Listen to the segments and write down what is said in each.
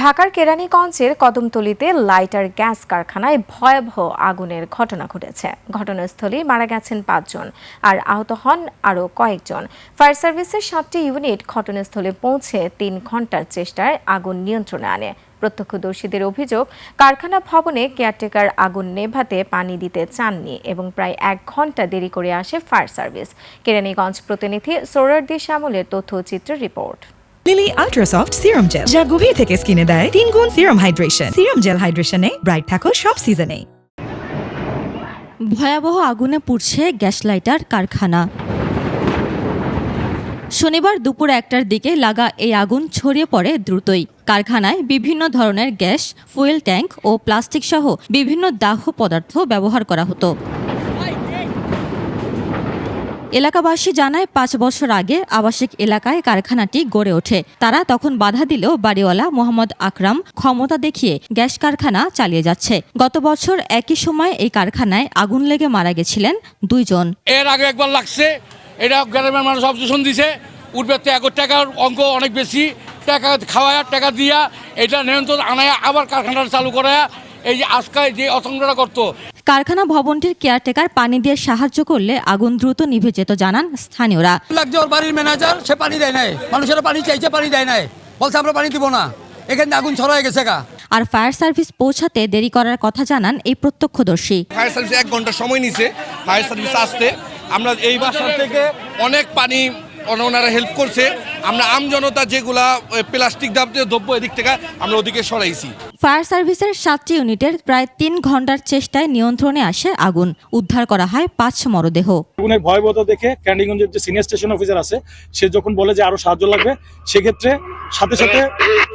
ঢাকার কেরানীগঞ্জের কদমতলীতে lighter gas কারখানায় ভয়াবহ আগুনের ঘটনা ঘটেছে। ঘটনাস্থলে মারা গেছেন ৫ জন আর আহত হন আরও কয়েকজন। ফায়ার সার্ভিসের ৭টি ইউনিট ঘটনাস্থলে পৌঁছে ৩ ঘণ্টার চেষ্টায় আগুন নিয়ন্ত্রণে আনে। প্রত্যক্ষদর্শীদের অভিযোগ, কারখানা ভবনে কেয়ারটেকার আগুন নেভাতে পানি দিতে চাননি এবং প্রায় ১ ঘণ্টা দেরি করে আসে ফায়ার সার্ভিস। কেরানীগঞ্জ প্রতিনিধি সোহরাওয়ার্দী শ্যামলের তথ্যচিত্র report. Lily ultrasoft serum gel, যা গভীর থেকে স্কিনে দেয় ৩ গুণ সিরাম হাইড্রেশন। সিরাম জেল হাইড্রেশনে ব্রাইট থাকো সব সিজনে। ভয়াবহ আগুনে পুড়ছে গ্যাস লাইটার কারখানা। শনিবার দুপুর ১টার দিকে লাগা এই আগুন ছড়িয়ে পড়ে দ্রুতই। কারখানায় বিভিন্ন ধরনের গ্যাস, ফুয়েল ট্যাঙ্ক ও প্লাস্টিক সহ বিভিন্ন দাহ্য পদার্থ ব্যবহার করা হতো। এলাকাবাসী জানায় ৫ বছর আগে আবাসিক এলাকায় কারখানাটি গড়ে ওঠে। তারা তখন বাধা দিলেও বাড়িওয়ালা মোহাম্মদ আকরাম ক্ষমতা দেখিয়ে গ্যাস কারখানা চালিয়ে যাচ্ছে। গত বছর একই সময় এই কারখানায় আগুন লেগে মারা গেছিলেন ২ জন। এর আগে একবার লাগছে, এটা গ্রামের মানুষ অবজেকশন দিছে, উঠবে তো ১ টাকার অঙ্ক অনেক বেশি, টাকা খাওয়ায় টাকা দিয়া এটা নিয়ন্ত্রণ আনায় আবার কারখানাটা চালু করায় এই যে আজকে যে অসংখ্যটা করতো। কারখানা ভবনটির কেয়ারটেকার পানি দিয়ে সাহায্য করলে আগুন দ্রুত নিভে যেত জানান স্থানীয়রা। লাগছে ওর বাড়ির ম্যানেজার, সে পানি দেয় নাই, মানুষেরা পানি চাইছে, পানি দেয় নাই, বলছে আমরা পানি দিব না, এখানে আগুন ছড়ায় গেছে গা। আর ফায়ার সার্ভিস পৌঁছাতে দেরি করার কথা জানান এই প্রত্যক্ষদর্শী। ফায়ার সার্ভিস ১ ঘন্টা সময় নিছে ফায়ার সার্ভিস আসতে। আমরা এই বাসার থেকে অনেক পানি ওনারা হেল্প করছে। আমরা আমজনতা যেগুলা প্লাস্টিক দ্রব্য এদিক থেকে আমরা ওদিকে সরাইছি। ফায়ার সার্ভিসের ৭টি ইউনিটের প্রায় ৩ ঘণ্টার চেষ্টায় নিয়ন্ত্রণে আসে আগুন। উদ্ধার করা হয় ৫ মরদেহ। আগুনের ভয়াবহতা দেখে কেরানীগঞ্জের যে সিনিয়র স্টেশন অফিসার আছে, সে যখন বলে যে আরো সাহায্য লাগবে, সেক্ষেত্রে সাথে সাথে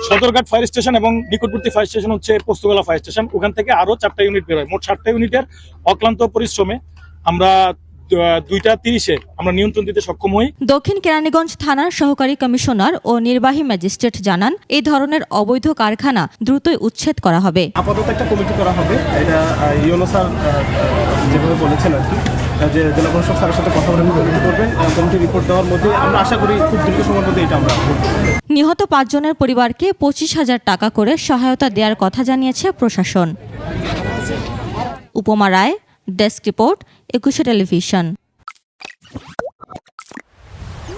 সদরঘাট ফায়ার স্টেশন এবং নিকটবর্তী ফায়ার স্টেশন হচ্ছে পোস্তগোলা ফায়ার স্টেশন, ওখান থেকে আরো 4টা ইউনিট বের হয়। মোট 7টা ইউনিটের অক্লান্ত পরিশ্রমে আমরা 2টা 30-এ আমরা নিয়ন্ত্রণ দিতে সক্ষম হই। দক্ষিণ কেরানীগঞ্জ থানার সহকারী কমিশনার ও নির্বাহী ম্যাজিস্ট্রেট জানান, এই ধরনের অবৈধ কারখানা দ্রুতই উচ্ছেদ করা হবে। আপাতত একটা কমিটি করা হবে, এটা ইউনো স্যার যেভাবে বলেছেন আর কি, যে জেলা প্রশাসক স্যারের সাথে কথা বলে কমিটি করবেন। কমিটি রিপোর্ট দেওয়ার মধ্যে আমরা আশা করি খুব দ্রুত সময়ের মধ্যে এটা আমরা করব। নিহত ৫ জনের পরিবারকে ২৫,০০০ টাকা করে সহায়তা দেওয়ার কথা জানিয়েছে প্রশাসন। উপমা রায়, ডেস্ক রিপোর্ট, ২১ টেলিভিশন।